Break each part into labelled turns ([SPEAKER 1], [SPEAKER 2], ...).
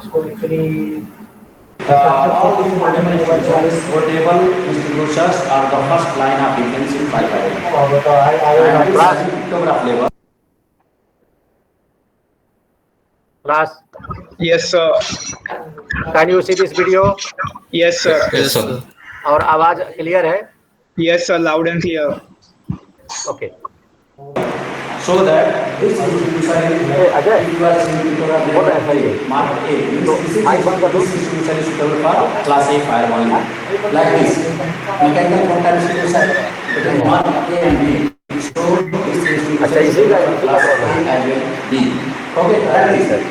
[SPEAKER 1] उसको actually
[SPEAKER 2] all these portable institutions, portable institutions are the first line of defense in fiber. And this has a pictograph level.
[SPEAKER 1] Class
[SPEAKER 3] Yes, sir.
[SPEAKER 1] Can you see this video
[SPEAKER 3] Yes, sir.
[SPEAKER 4] Yes, sir.
[SPEAKER 1] और आवाज clear है?
[SPEAKER 3] Yes, sir. Loud and clear.
[SPEAKER 1] Okay
[SPEAKER 2] So that this institution is
[SPEAKER 1] Ajay
[SPEAKER 2] if you are seeing pictograph
[SPEAKER 1] बोल रहे हैं
[SPEAKER 2] level
[SPEAKER 1] सही है।
[SPEAKER 2] A, mark A, means
[SPEAKER 1] तो
[SPEAKER 2] this is
[SPEAKER 1] mic बंद कर दो।
[SPEAKER 2] this institution is suitable for class A fire only. Like this, mechanical contact institution between mark A and B. So this institution
[SPEAKER 1] अच्छा,
[SPEAKER 2] is
[SPEAKER 1] इसी का
[SPEAKER 2] suitable for class A as well B. Okay, that is it.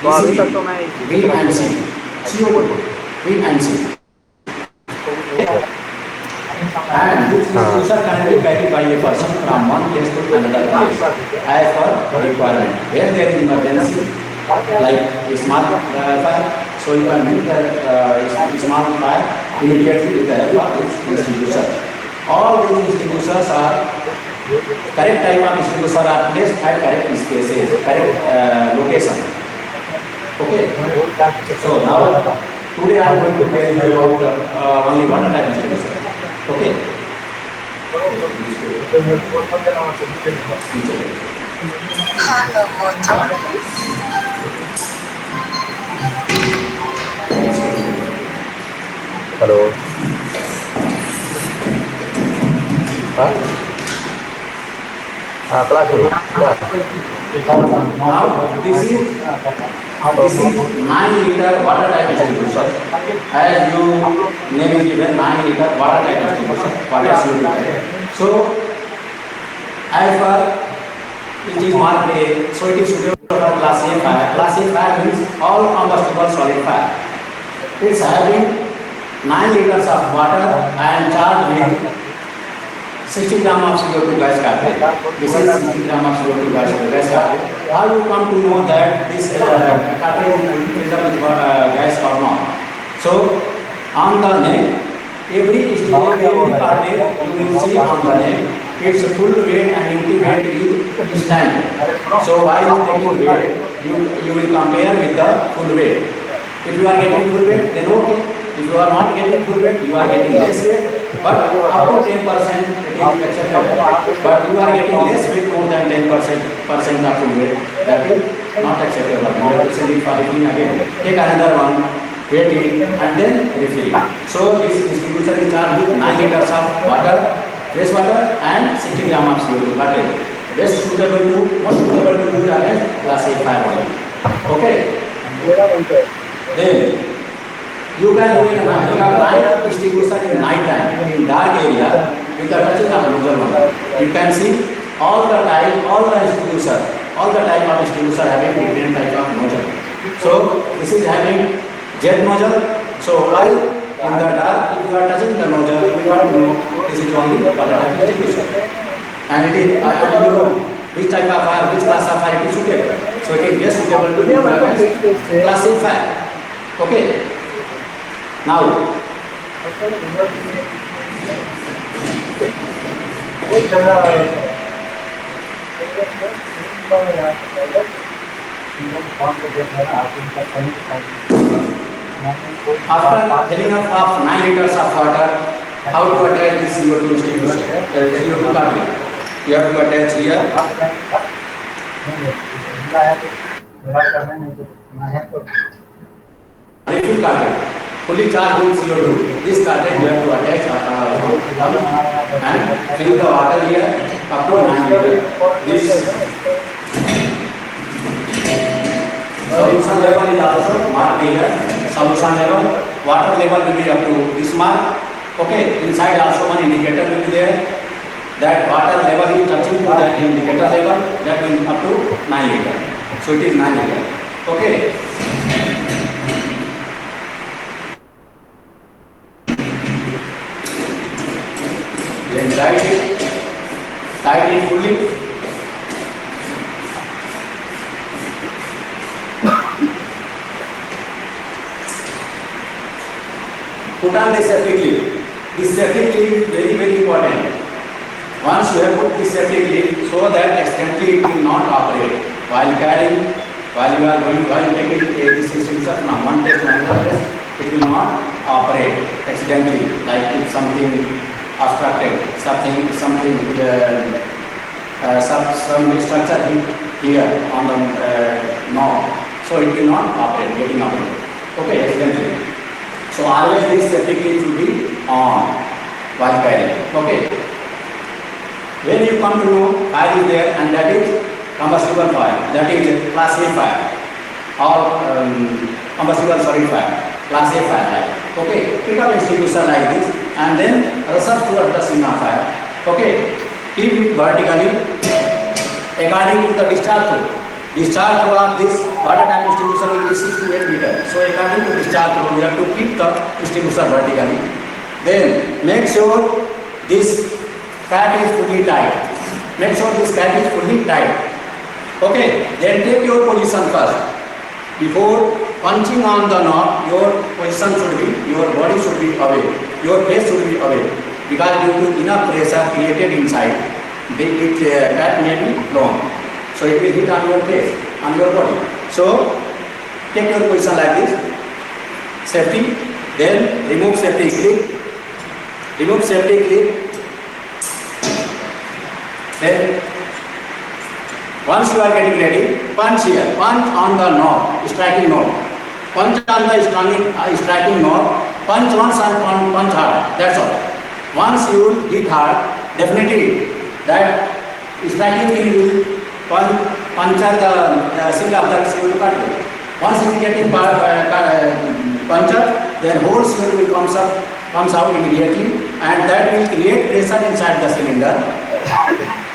[SPEAKER 1] तो अभी तक तो मैं
[SPEAKER 2] B and C. C over B and C. And this institution can be carried by a person from one place to another place as per requirement. Where there is emergency, like a small fire, so you can meet the small fire immediately with the help of this institution. All these institutions are correct type of institutions are placed at correct spaces, correct location. Okay. So now today I am going to tell you about only one type of institution. Okay.
[SPEAKER 1] Hello हाँ class
[SPEAKER 2] Now this is 9-liter water type distribution. As you name is given 9-liter water type distribution. Water solid type. So as per it is marked A, so it is suitable for class A fire. Class A fire means all combustible solid fire. It's having 9 liters of water and charged with 60 gram of CO2 gas cartridge. This is 60 gram of CO2 gas cartridge. How you come to know that this cartridge is filled up with gas or not? So on the neck, every cartridge you will see on the neck, its full weight and empty weight is standard. So while taking weight, you will compare with the full weight. If you are getting full weight, then okay. If you are not getting full weight, you are getting less weight. But up to 10% it is acceptable. But you are getting less weight more than 10% of full weight. That is not acceptable. You have to send it for refilling again. Take another one, weight it, and then refill it. So this distribution is charged with 9 liters of water, fresh water, and 60 gram of CO2 cartridge. Most suitable to use against class A fire only. Okay. Then you can do it night distribution in night time in dark area with the touching of nozzle. You can see all the type of distribution having different type of nozzle. So this is having jet nozzle. So while in the dark, if you are touching the nozzle, you will know this is only water type distribution. And it is you know which type of fire, which class of fire it is suitable. So it is best suitable to be class A fire. Okay. Now, after filling up of 9 liters of water, how to attach this CO2 distribution? CO2 cartridge. You have to attach here. Refill cartridge. Fully charged with CO2. This cartridge you have to attach and fill the water here up to 9 liters. This solution level is also marked here. Solution level, water level will be up to this mark. Okay, inside also one indicator will be there. That water level is touching to the indicator level. That means up to 9 liters. So it is 9 liters. Okay. Then tight it fully. Put on the safety clip. This safety clip is very, very important. Once you have put this safety clip, so that accidentally it will not operate. While carrying While you are going, while taking this distribution from one place to another place, it will not operate accidentally. Like if something obstructed, something some structure hit here on the knob, so it will not operate, getting operated. Okay, accidentally. So always this safety key should be on while carrying. Okay. When you come to know fire is there and that is combustible fire, that is class A fire or combustible solid fire, class A fire. Like. Okay, pick up extinguisher like this and then research towards the scene of fire. Okay, keep it vertically according to the discharge flow. Discharge flow of this water tank extinguisher will be 6 to 8 meters. So according to discharge flow, we have to keep the extinguisher vertically. Then make sure this cap is fully tight. Make sure this cap is fully tight. Okay, then take your position first. Before punching on the knob, your position should be, your body should be away. Your face should be away. Because due to enough pressure created inside, that may be long. So it will hit on your face, on your body. So take your position like this. Safety. Then remove safety clip. Remove safety clip. Then once you are getting ready, punch here, punch on the knob, striking knob. Punch on the striking knob, punch once and punch hard, that's all. Once you hit hard, definitely that striking thing will puncture the seal of the seal cartridge. Once it is getting punctured, then whole seal will comes out immediately and that will create pressure inside the cylinder.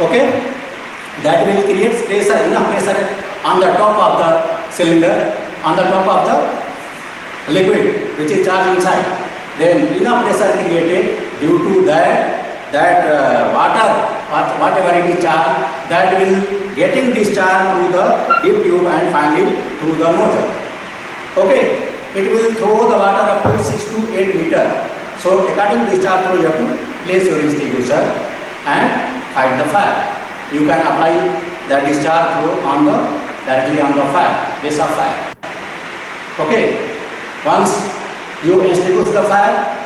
[SPEAKER 2] Okay? That will create pressure, enough pressure on the top of the cylinder, on the top of the liquid which is charged inside. Then enough pressure created due to that water, whatever it is charged, that will getting discharged through the deep tube and finally through the motor. Okay, it will throw the water up to 6 to 8 meters. So according to discharge flow, you have to place your extinguisher and fight the fire. You can apply the discharge flow directly on the fire, base of fire. Okay, once you extinguish the fire,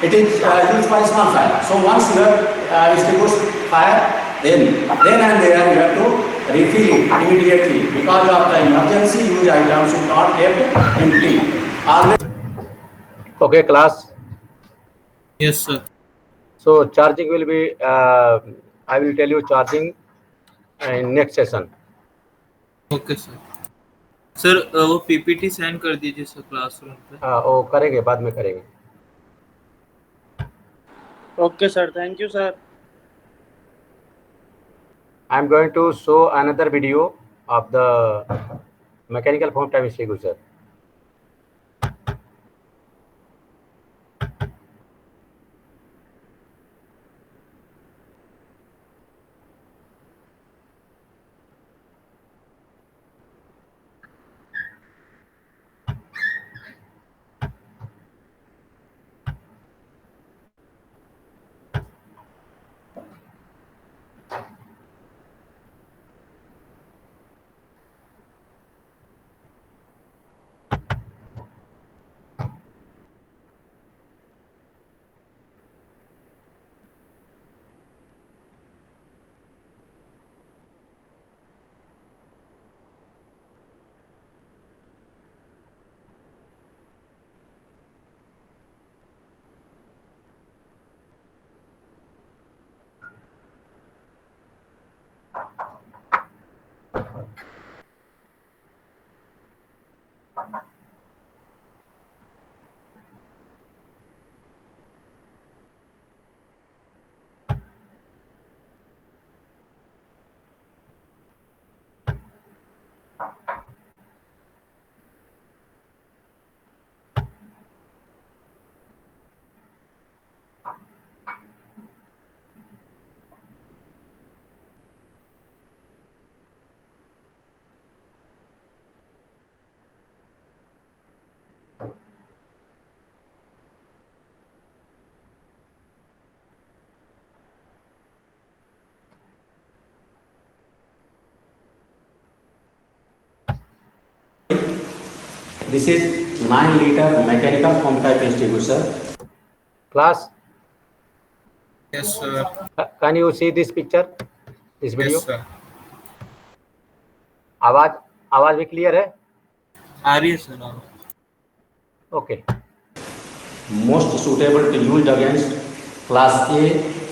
[SPEAKER 2] it is used for small fire. So once you have extinguished fire, then and there you have to refill it immediately because of the emergency use item should not kept empty.
[SPEAKER 1] Okay, class.
[SPEAKER 4] Yes, sir.
[SPEAKER 1] So charging will be, I will tell you charging in next session.
[SPEAKER 4] Okay sir. Sir वो PPT send कर दीजिए sir classroom पे.
[SPEAKER 1] वो करेंगे, बाद में करेंगे.
[SPEAKER 5] Okay, sir. Thank you, sir.
[SPEAKER 1] I am going to show another video of the mechanical foam time extinguisher.
[SPEAKER 2] this is 9 liter mechanical foam type extinguisher.
[SPEAKER 1] Class,
[SPEAKER 4] Yes, sir.
[SPEAKER 1] can you see this picture, this video?
[SPEAKER 4] Yes, sir.
[SPEAKER 1] आवाज आवाज भी clear है?
[SPEAKER 4] आ रही है sir now.
[SPEAKER 1] Okay.
[SPEAKER 2] Most suitable to use against class A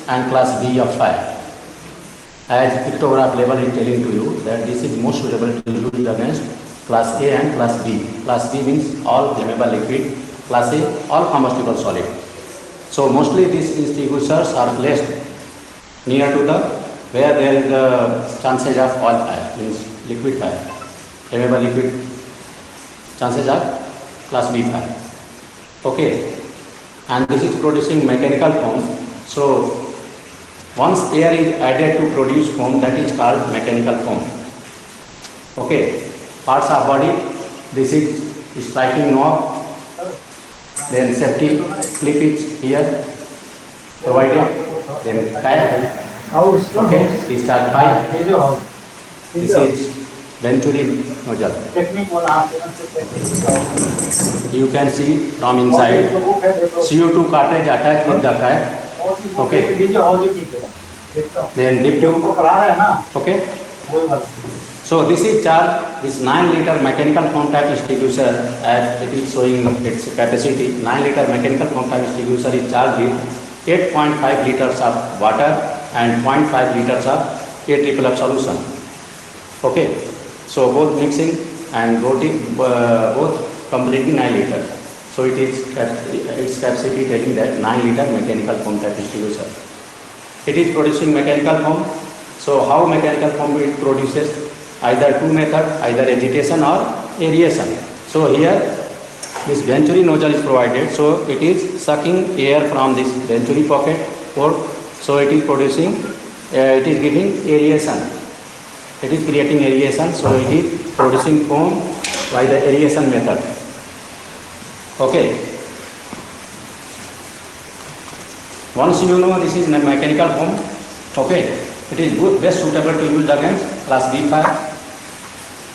[SPEAKER 2] and class B of fire. As pictograph level is telling to you that this is most suitable to use against class A and class B. Class B means all flammable liquid, class A all combustible solid. So mostly these extinguishers are placed near to the where there is the chances of oil fire, means liquid fire, flammable liquid, chances of class B fire. Okay, and this is producing mechanical foam. So once air is added to produce foam, that is called mechanical foam. Okay, parts of body, this is striking knob, then safety clip is here provided, then tire. Okay, discharge pipe. This is Venturi nozzle. You can see from inside CO2 cartridge attached with the cap. Okay. Then dip tube. Okay. So this is charged, this 9 liter mechanical foam type extinguisher, as it is showing its capacity. 9 liter mechanical foam type extinguisher is charged with 8.5 liters of water and 0.5 liters of AFFF solution. Okay. So both mixing and both completely 9 liter. So it is its capacity telling that 9 liter mechanical foam type extinguisher. It is producing mechanical foam. So how mechanical foam it produces? Either two method, either agitation or aeration. So here this Venturi nozzle is provided. So it is sucking air from this Venturi pocket port. So it is producing, it is giving aeration. It is creating aeration. So it is producing foam by the aeration method. Okay. Once you know this is mechanical foam, okay, it is good, best suitable to use against class B fire.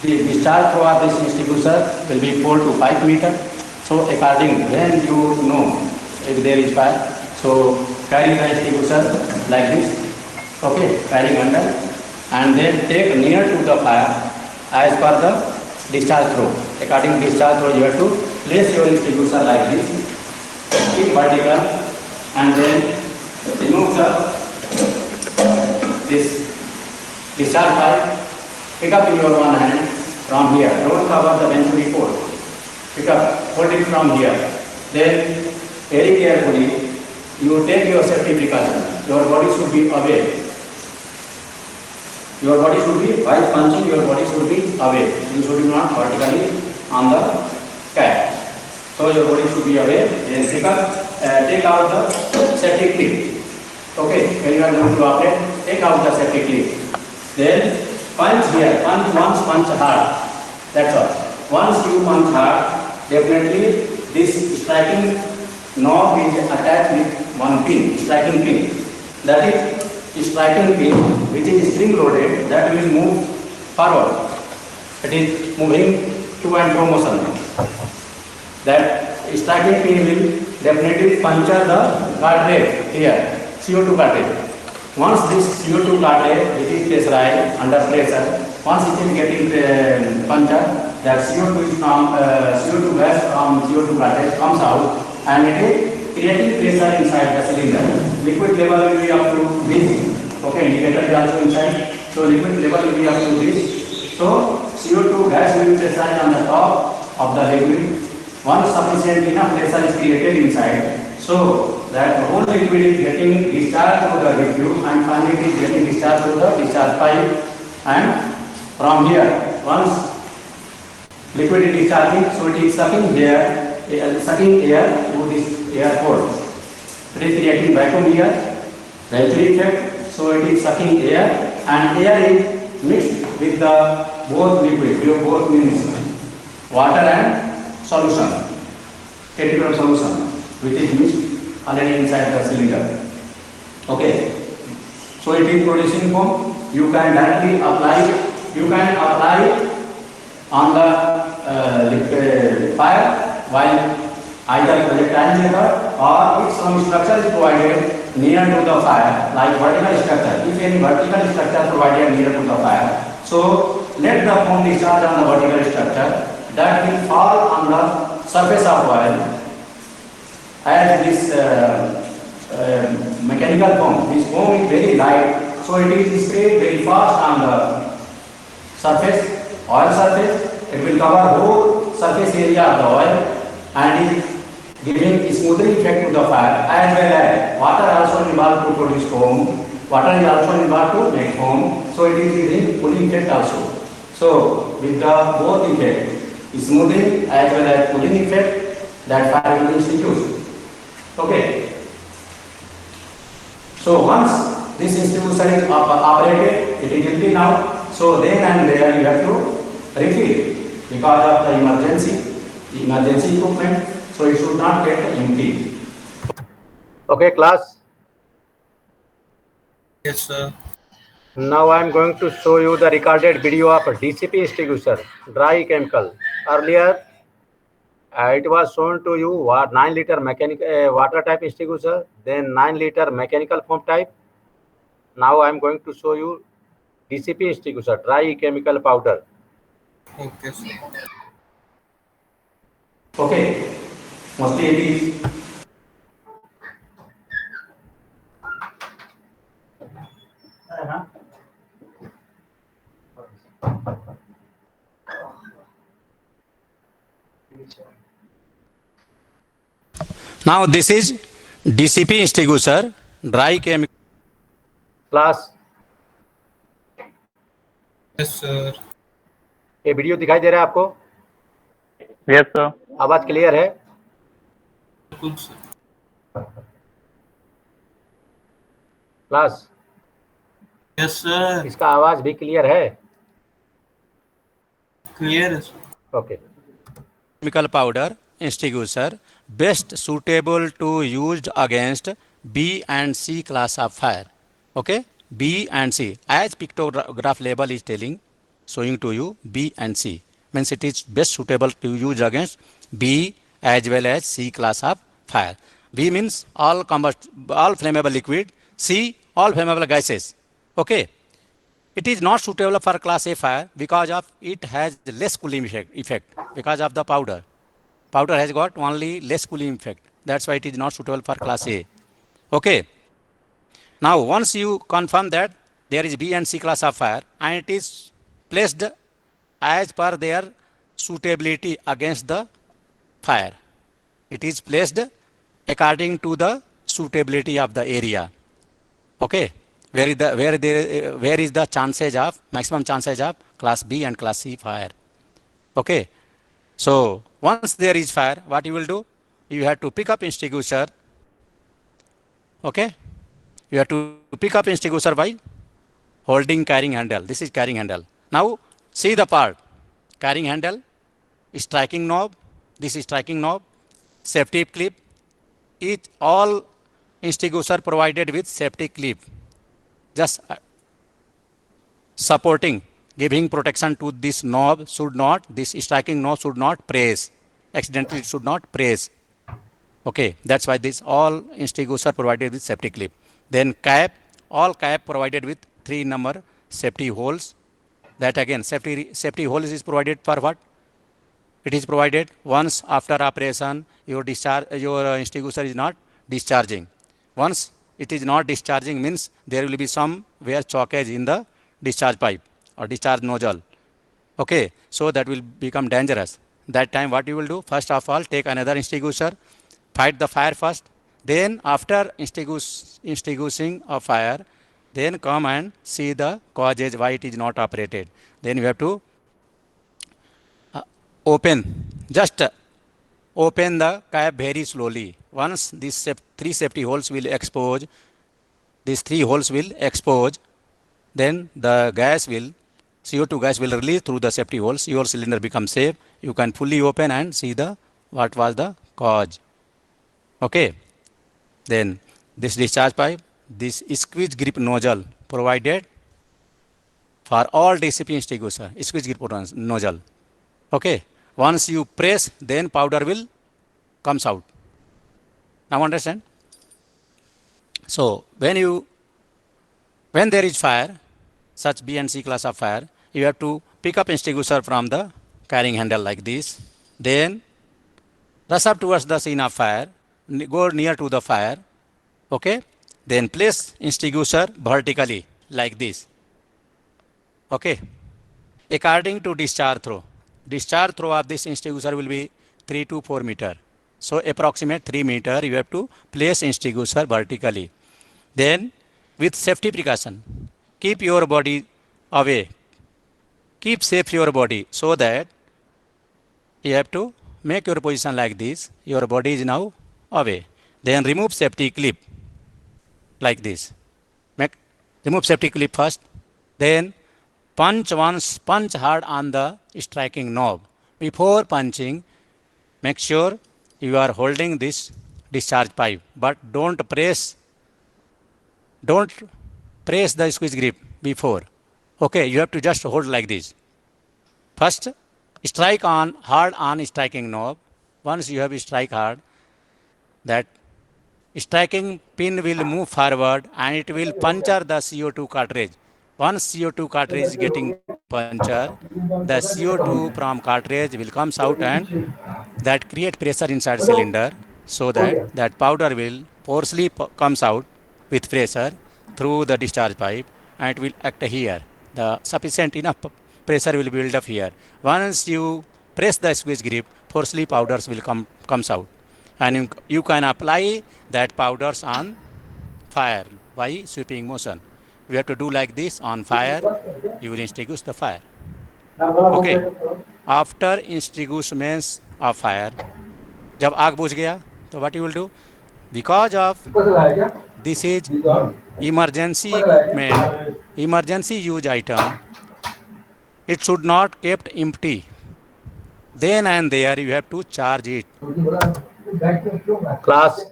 [SPEAKER 2] The discharge for this extinguisher will be 4 to 5 meter. So according when you know if there is fire, so carry the extinguisher like this, okay, carrying under, and then take near to the fire as per the discharge throw. According to discharge throw, you have to place your extinguisher like this, keep vertical, and then remove this discharge pipe. Pick up in your one hand from here. Don't cover the Venturi port. Pick up, hold it from here. Then very carefully, you take your safety precaution. Your body should be away. Your body should be, while punching, your body should be away. You should be not vertically on the cap. So your body should be away. Then pick up, take out the safety clip. Okay, when you are going to operate, take out the safety clip. Then punch here, punch hard. That's all. Once you punch hard, definitely this striking knob is attached with one pin, striking pin. That is striking pin, which is spring loaded, that will move forward. It is moving to and fro motion. That striking pin will definitely puncture the cartridge here, CO2 cartridge. Once this CO2 cartridge, it is pressurized under pressure, once it is getting punctured, that CO2 is from CO2 gas from CO2 cartridge comes out and it is creating pressure inside the cylinder. Liquid level will be up to this. Okay, indicator is also inside. So liquid level will be up to this. So CO2 gas will be pressurized on the top of the liquid. Once sufficient enough pressure is created inside, so that the whole liquid is getting discharged through the liquid and finally it is getting discharged through the discharge pipe, and from here, once liquid is discharging, so it is sucking here, sucking air through this air port. It is creating vacuum here, Venturi effect, so it is sucking air and air is mixed with the both liquid, both means water and solution, AFFF solution, which is mixed already inside the cylinder. Okay, so it is producing foam. You can directly apply. You can apply on the fire while either projectile method or if some structure is provided near to the fire, like vertical structure. If any vertical structure provided near to the fire, so let the foam discharge on the vertical structure that will fall on the surface of oil. As this mechanical foam, this foam is very light, so it is sprayed very fast on the surface, oil surface. It will cover whole surface area of the oil and is giving smoothing effect to the fire, as well as water also involved to produce foam. Water is also involved to make foam, so it is giving cooling effect also. So with the both effect, smoothing as well as cooling effect, that fire will extinguish. Okay. So once this extinguisher is operated, it is empty now. So then and there you have to refill because of the emergency equipment. So it should not get empty.
[SPEAKER 1] Okay, class.
[SPEAKER 4] Yes, sir.
[SPEAKER 1] Now I am going to show you the recorded video of DCP extinguisher, dry chemical. Earlier, it was shown to you 9 liter mechanical water type extinguisher, then 9 liter mechanical foam type. Now I am going to show you DCP extinguisher, dry chemical powder.
[SPEAKER 4] Okay, sir.
[SPEAKER 2] Okay. Mostly it is. Now this is DCP extinguisher, dry chemical.
[SPEAKER 1] Class,
[SPEAKER 4] Yes, sir.
[SPEAKER 1] ये video दिखाई दे रहा है आपको?
[SPEAKER 6] Yes sir.
[SPEAKER 1] आवाज clear है?
[SPEAKER 4] बिल्कुल sir.
[SPEAKER 1] Class,
[SPEAKER 4] yes sir.
[SPEAKER 1] इसका आवाज भी क्लियर है?
[SPEAKER 4] क्लियर है sir.
[SPEAKER 1] Okay.
[SPEAKER 2] Chemical powder extinguisher best suitable to used against B and C class of fire. Okay, B and C, as pictograph label is telling, showing to you B and C, means it is best suitable to use against B as well as C class of fire. B means all flammable liquid, C all flammable gases. Okay, it is not suitable for class A fire because of it has less cooling effect because of the powder. Powder has got only less cooling effect. That's why it is not suitable for class A. Okay. Now once you confirm that there is B and C class of fire and it is placed as per their suitability against the fire. It is placed according to the suitability of the area. Okay. Where is the chances of maximum chances of class B and class C fire? Okay. So once there is fire, what you will do? You have to pick up extinguisher. Okay. You have to pick up extinguisher by holding carrying handle. This is carrying handle. Now see the part. Carrying handle, striking knob. This is striking knob. Safety clip. Each all extinguisher provided with safety clip. Just supporting, giving protection to this knob this striking knob should not press. Accidentally it should not press. Okay, that's why this all extinguisher provided with safety clip. Then cap, all cap provided with 3 number safety holes. That again, safety holes is provided for what? It is provided once after operation, your extinguisher is not discharging. Once it is not discharging means there will be somewhere chockage in the discharge pipe or discharge nozzle. Okay, so that will become dangerous. That time what you will do? First of all, take another extinguisher, fight the fire first. Then after extinguishing a fire, then come and see the causes why it is not operated. Then you have to just open the cap very slowly. Once these 3 safety holes will expose, then the CO2 gas will release through the safety holes. Your cylinder becomes safe. You can fully open and see what was the cause. Okay. Then this discharge pipe, this squeeze grip nozzle provided for all DCP extinguisher, squeeze grip nozzle. Okay.
[SPEAKER 1] Once you press, then powder will comes out. Now understand? So when there is fire, such B and C class of fire, you have to pick up extinguisher from the carrying handle like this. Then rush up towards the scene of fire, go near to the fire, okay? Then place extinguisher vertically like this, okay? According to discharge throw of this extinguisher will be 3 to 4 meter. So approximate 3 meter you have to place extinguisher vertically. Then with safety precaution, keep your body away. Keep safe your body so that you have to make your position like this. Your body is now away. Then remove safety clip like this. Remove safety clip first. Then punch once, punch hard on the striking knob. Before punching, make sure you are holding this discharge pipe, but don't press the squeeze grip before. Okay, you have to just hold like this. First, strike hard on striking knob. Once you have strike hard, that striking pin will move forward and it will puncture the CO2 cartridge. Once CO2 cartridge is getting puncture, the CO2 from cartridge will comes out and that create pressure inside cylinder so that powder will forcefully comes out with pressure through the discharge pipe and it will act here. The sufficient enough pressure will build up here. Once you press the squeeze grip, forcefully powders will comes out. And you can apply that powders on fire by sweeping motion. We have to do like this on fire, you will extinguish the fire. Okay. After extinguishment of fire, जब आग बुझ गया तो what you will do? Because of this is emergency equipment, emergency use item, it should not kept empty. Then and there you have to charge it. Class.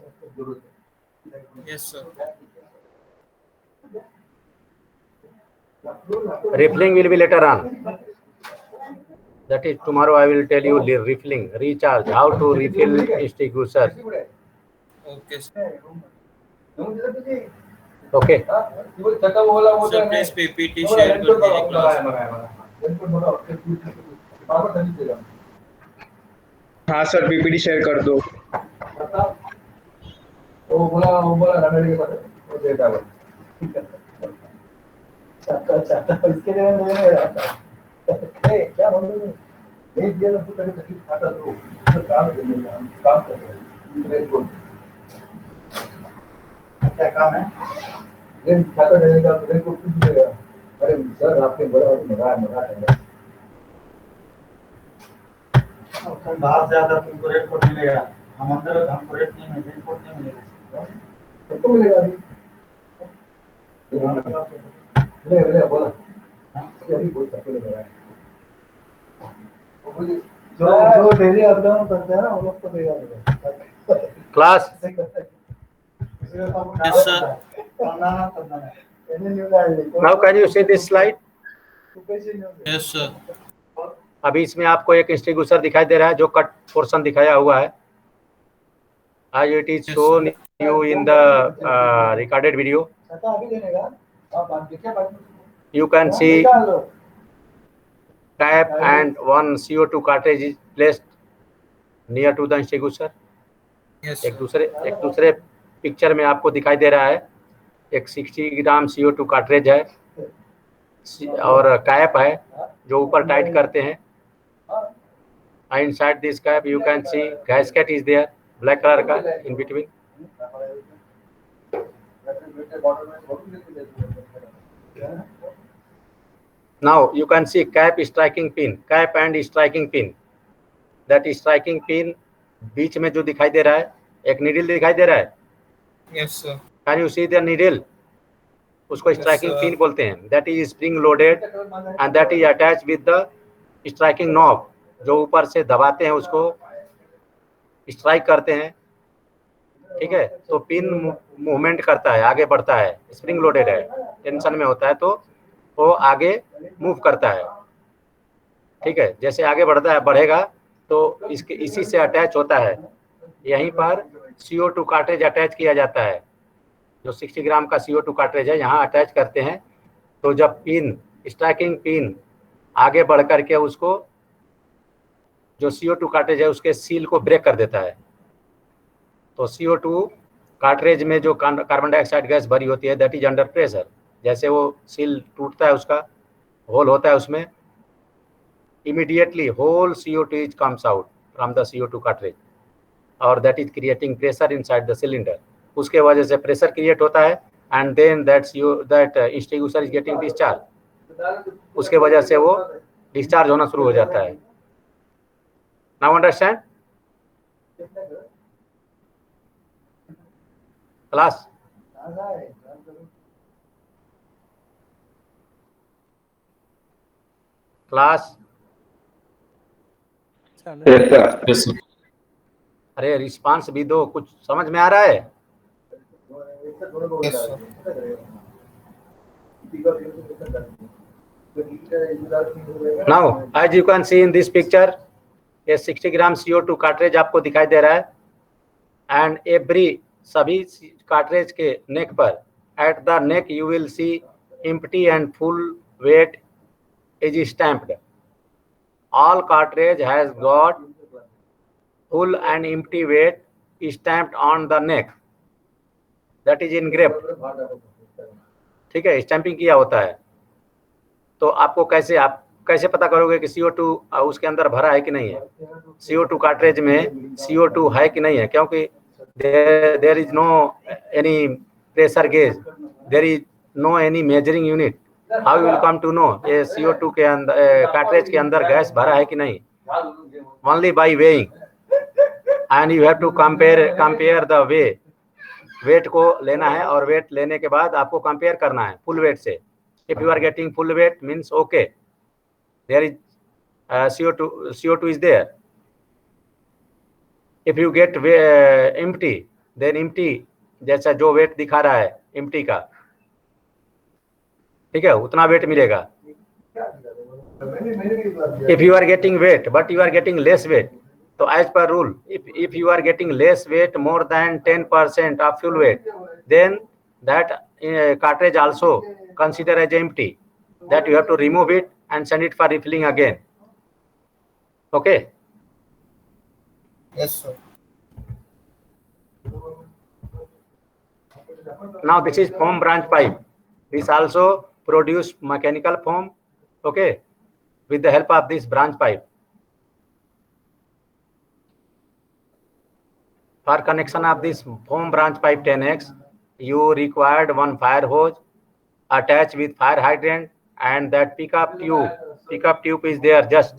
[SPEAKER 4] Yes, sir.
[SPEAKER 1] Refilling will be later on. That is tomorrow I will tell you refilling, recharge, how to refill extinguisher.
[SPEAKER 4] Okay, sir.
[SPEAKER 1] Okay.
[SPEAKER 4] Sir please PPT share कर दीजिए class में।
[SPEAKER 3] हाँ sir, PPT share कर दो।
[SPEAKER 7] क्या काम है? खाता देने का ब्रेक को कुछ देगा। अरे सर आपने बोला मजा है। बाहर से आता तुमको रेट कोड मिलेगा, हम अंदर हमको रेट नहीं मिलेगा, रेट कोड नहीं मिलेगा। कितना मिलेगा अभी? ले बोला। हाँ अभी बोल सकते हैं। जो डेली अप डाउन करते हैं ना वो लोग को देगा।
[SPEAKER 1] Class.
[SPEAKER 4] Yes, sir.
[SPEAKER 1] Now can you see this slide?
[SPEAKER 4] Yes, sir.
[SPEAKER 1] अभी इसमें आपको एक extinguisher दिखाई दे रहा है जो कट पोर्शन दिखाया हुआ है. As it is shown you in the recorded video. You can see cap and one CO2 cartridge is placed near to the extinguisher.
[SPEAKER 4] Yes,
[SPEAKER 1] एक
[SPEAKER 4] sir.
[SPEAKER 1] दूसरे पिक्चर में आपको दिखाई दे रहा है एक 60 ग्राम CO2 कार्ट्रिज है और कैप है जो ऊपर टाइट करते हैं. Inside this cap you can see gasket is there black colour का in between. Now you can see cap striking pin, cap and striking pin. That striking pin बीच में जो दिखाई दे रहा है एक नीडल दिखाई दे रहा है.
[SPEAKER 4] Yes, sir.
[SPEAKER 1] Can you see the needle? उसको स्ट्राइकिंग पिन बोलते हैं. That is spring loaded and that is attach with the striking knob. जो ऊपर से दबाते हैं उसको स्ट्राइक करते हैं. ठीक है, तो पिन मूवमेंट करता है, आगे बढ़ता है. स्प्रिंग लोडेड है, टेंशन में होता है तो वो आगे मूव करता है. ठीक है, जैसे आगे बढ़ता है बढ़ेगा तो इसके इसी से अटैच होता है। यहीं पर CO2 कार्ट्रिज अटैच किया जाता है, जो 60 ग्राम का CO2 कार्ट्रिज है यहाँ अटैच करते हैं। तो जब पिन स्ट्राइकिंग पिन आगे बढ़ करके उसको जो CO2 कार्ट्रिज है उसके सील को ब्रेक कर देता है। तो CO2 कार्ट्रिज में जो कार्बन डाइऑक्साइड गैस भरी होती है दैट इज अंडर प्रेशर। जैसे वो सील टूटता है, उसका होल होता है, उसमें immediately whole CO2 is comes out from the CO2 cartridge और that is creating pressure inside the cylinder। उसके वजह से प्रेशर क्रिएट होता है and then that extinguisher is getting discharge। उसके वजह से वो डिस्चार्ज होना शुरू हो जाता है। Now understand class? Class?
[SPEAKER 3] Yes, sir.
[SPEAKER 1] अरे रिस्पांस भी दो, कुछ समझ में आ रहा है? Now as you can see in this picture, ये 60 ग्राम CO2 कार्ट्रिज आपको दिखाई दे रहा है एंड एवरी सभी कार्ट्रिज के नेक पर at the neck you will see empty and full weight is stamped। All cartridge has got full and empty weight stamped on the neck, that is engraved। ठीक है, stamping किया होता है। तो आपको आप कैसे पता करोगे कि CO2 उसके अंदर भरा है कि नहीं है? CO2 कार्ट्रिज में CO2 है कि नहीं है, क्योंकि there is no any pressure gauge, there is no any measuring unit। How you will come to know ये CO2 के अंदर कार्ट्रिज के अंदर गैस भरा है कि नहीं? Only by weighing and you have to compare the weight। Weight को लेना है और वेट लेने के बाद आपको कंपेयर करना है फुल वेट से। If you are getting full weight means okay, there is CO2 is there। If you get empty then empty, जैसा जो वेट दिखा रहा है empty का, ठीक है, उतना वेट मिलेगा। If you are getting weight but you are getting less weight, तो as per rule if you are getting less weight more than 10% of full weight, then that cartridge also consider as empty, that you have to remove it and send it for refilling again। Okay?
[SPEAKER 8] Yes, sir.
[SPEAKER 1] Now this is foam branch pipe। This also produce mechanical foam, okay, with the help of this branch pipe। For connection of this foam branch pipe 10X, you required one fire hose attached with fire hydrant and that pickup tube। Pickup tube is there, just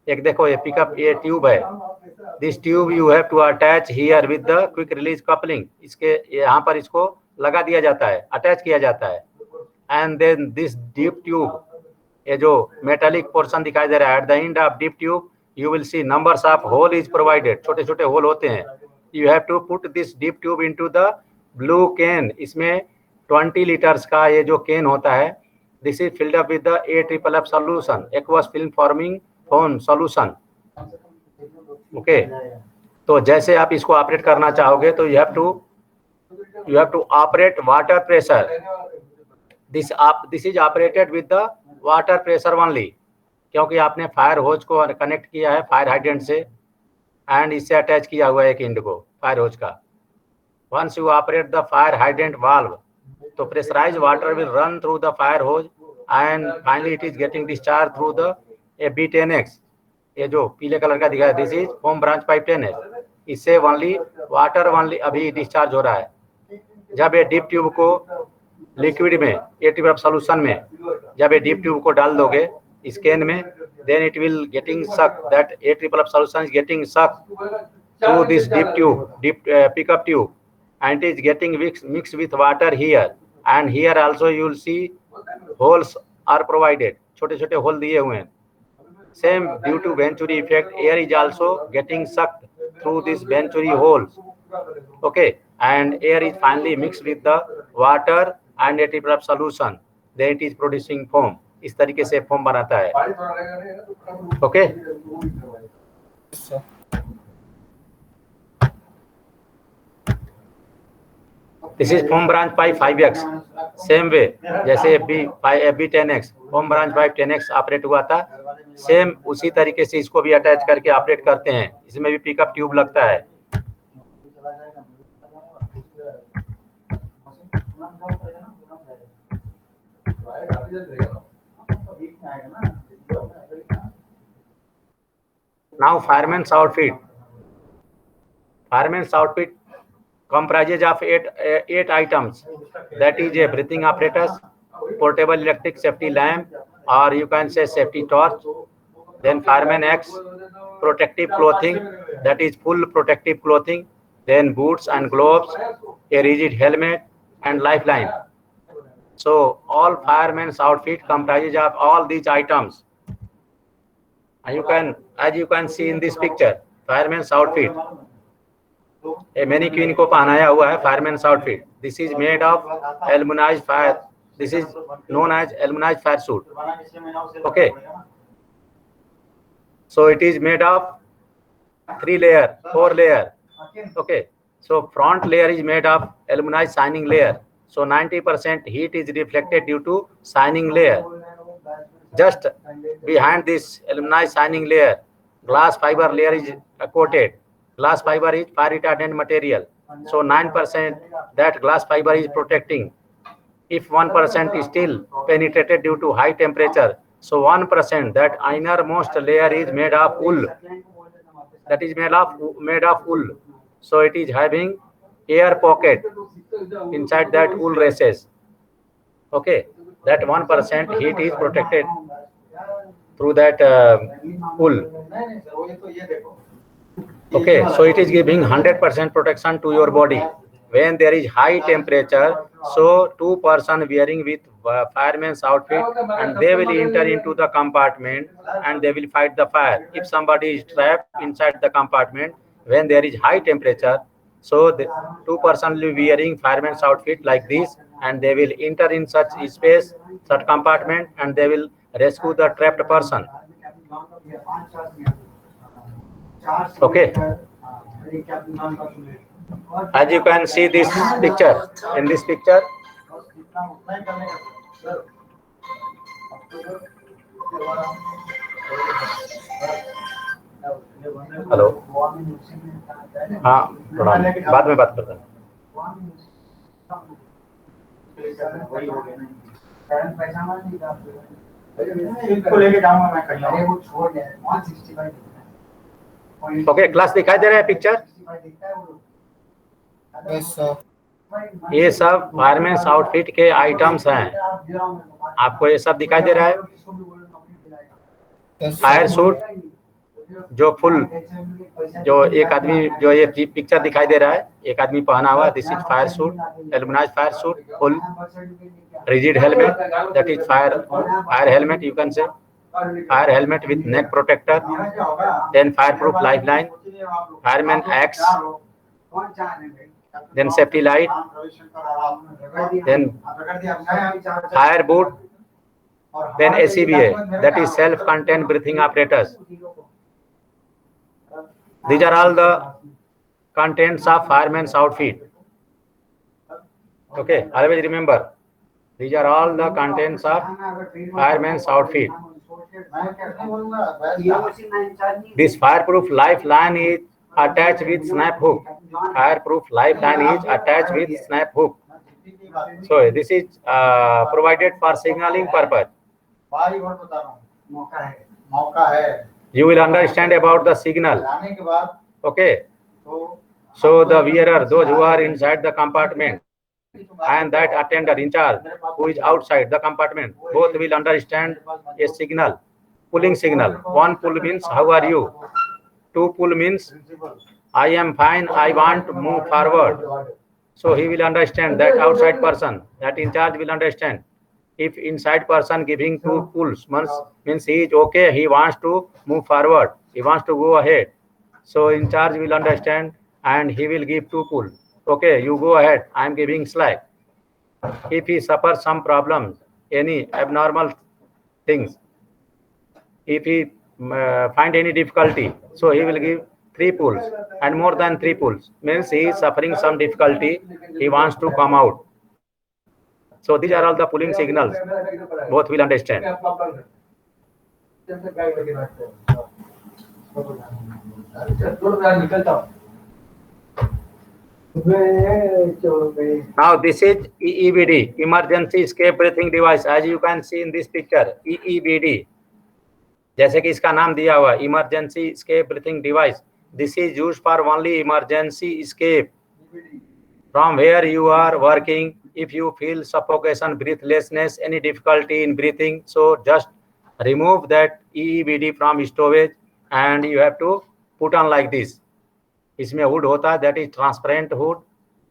[SPEAKER 1] एक देखो ये pickup ये tube है। This tube you have to attach here with the quick release coupling। इसके यहाँ पर इसको लगा दिया जाता है, अटैच किया जाता है। And then this deep tube, ये जो metallic portion दिखाई दे रहा है, at the end of deep tube you will see numbers of hole is provided। छोटे छोटे होल होते हैं। You have to put this deep tube into the blue can। इसमें 20 लीटर्स का ये जो कैन होता है, this is filled up with the AFFF solution, aqueous film forming foam solution। Okay, तो जैसे आप इसको ऑपरेट करना चाहोगे तो you have to operate water pressure। This is operated with the water pressure only, क्योंकि आपने फायर होज को कनेक्ट किया है फायर हाइड्रेंट से एंड इससे अटैच किया हुआ है एक एंड को फायर होज का। Once you operate the fire hydrant valve, तो pressurise water will run through the fire hose and finally it is getting discharge through the B10X। ये जो पीले कलर का दिखा है this is foam branch pipe 10X। इससे only water only अभी discharge हो रहा है। जब ये डीप ट्यूब को लिक्विड में AFFF सॉल्यूशन में जब ये डीप ट्यूब को डाल दोगे इस कैन में, then it will getting sucked, that AFFF solution is getting sucked through this deep pickup tube and it is getting mixed with water here, and here also you will see holes are provided, छोटे छोटे whole दिए हुए हैं। Same due to Venturi effect, air is also getting sucked through these Venturi holes, okay, and air is finally mixed with the water and AFFF solution, then it is producing foam। इस तरीके से foam बनाता है। Okay,
[SPEAKER 8] Yes, sir.
[SPEAKER 1] This is foam branch pipe 5x. Same way जैसे FB 10x home branch pipe 10x operate हुआ था, same उसी तरीके से इसको भी अटैच करके ऑपरेट करते हैं। इसमें भी पिकअप ट्यूब लगता है। Now fireman's outfit. Fireman's outfit comprises of eight items. That is a breathing apparatus, portable electric safety lamp, or you can say safety torch. Then fireman X, protective clothing, that is full protective clothing. Then boots and gloves, a rigid helmet, and lifeline. So all fireman's outfit comprises of all these items. And as you can see in this picture, fireman's outfit. A mannequin को पहनाया हुआ है fireman's outfit. This is made of aluminized fire. This is known as aluminized fire suit. Okay. So it is made of 3 layer, 4 layer. Okay. So front layer is made of aluminized shining layer. So 90% heat is reflected due to shining layer. Just behind this aluminized shining layer, glass fiber layer is coated. Glass fiber is fire retardant material. So 9% that glass fiber is protecting. If 1% is still penetrated due to high temperature, so 1% that innermost layer is made of wool. That is made of wool. So it is having air pocket inside that wool races. Okay, that 1% heat is protected through that wool. Okay, so it is giving 100% protection to your body. When there is high temperature, so 2 persons wearing with fireman's outfit, and they will enter into the compartment and they will fight the fire. If somebody is trapped inside the compartment, when there is high temperature, so the 2 persons will be wearing fireman's outfit like this, and they will enter in such space, such compartment, and they will rescue the trapped person. Okay. As you can see this picture, in this picture, hello, हाँ प्रणाम, बाद में बात करते हैं। Okay, class दिखाई दे रहा है पिक्चर?
[SPEAKER 8] Yes, sir.
[SPEAKER 1] ये सब फायरमैन्स आउटफिट के आइटम्स हैं। आपको ये सब दिखाई दे रहा है?
[SPEAKER 8] Yes,
[SPEAKER 1] fire
[SPEAKER 8] sir.
[SPEAKER 1] सूट जो फुल, जो एक आदमी, जो ये पिक्चर दिखाई दे रहा है, एक आदमी पहना हुआ, this is fire suit, aluminised fire suit, full rigid helmet, that is fire helmet, you can say fire helmet with neck protector, then fireproof lifeline, fireman axe, then safety light, then fire boot, then ACBA, that is self-contained breathing apparatus. These are all the contents of fireman's outfit. Okay, always remember, these are all the contents of fireman's outfit. This fireproof lifeline is attached with snap hook. Fireproof lifeline is attached with snap hook. So this is provided for signaling purpose. You will understand about the signal. Okay. So the wearer, those who are inside the compartment, and that attender in charge who is outside the compartment, both will understand a signal, pulling signal. 1 pull means how are you? 2 pull means I am fine, I want to move forward. So he will understand, that outside person, that in charge will understand. If inside person giving 2 pulls means he is okay, he wants to move forward, he wants to go ahead. So in charge will understand and he will give 2 pull. Okay, you go ahead, I am giving slack. If he suffers some problems, any abnormal things, if he find any difficulty. So he will give 3 pulls, and more than 3 pulls means he is suffering some difficulty. He wants to come out. So these are all the pulling signals. Both will understand. Now this is EEBD, emergency escape breathing device. As you can see in this picture, EEBD, जैसे कि इसका नाम दिया हुआ emergency escape breathing device. This is used for only emergency escape from where you are working. If you feel suffocation, breathlessness, any difficulty in breathing, so just remove that EEBD from storage and you have to put on like this. इसमें hood होता है, that is transparent hood.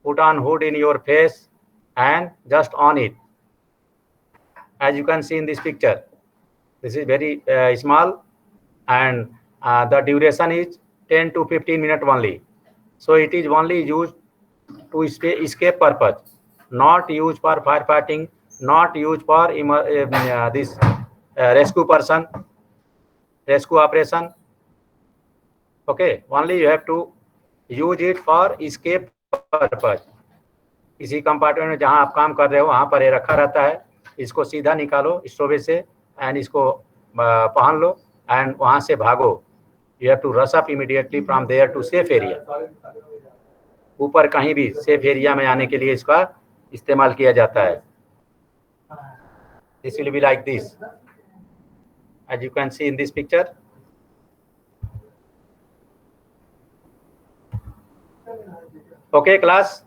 [SPEAKER 1] Put on hood in your face and just on it. As you can see in this picture, this is very small, and the duration is 10 to 15 minutes only. So it is only used to escape purpose, not used for firefighting, not used for this rescue person, rescue operation. Okay, only you have to use it for escape purpose. इसी compartment में जहां आप काम कर रहे हो वहां पर ये रखा रहता है. इसको सीधा निकालो स्टोरेज से एंड इसको पहन लो एंड वहां से भागो. You have to rush up immediately from there to safe area. ऊपर कहीं भी सेफ एरिया में आने के लिए इसका इस्तेमाल किया जाता है. This will be like this, as you can see in this picture. Okay, class?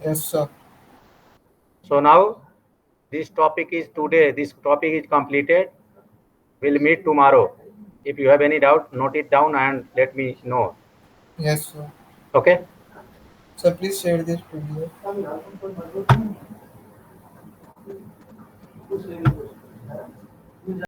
[SPEAKER 8] Yes, sir.
[SPEAKER 1] So now this topic is completed. We'll meet tomorrow. If you have any doubt, note it down and let me know.
[SPEAKER 8] Yes, sir.
[SPEAKER 1] Okay?
[SPEAKER 8] Sir, please share this video.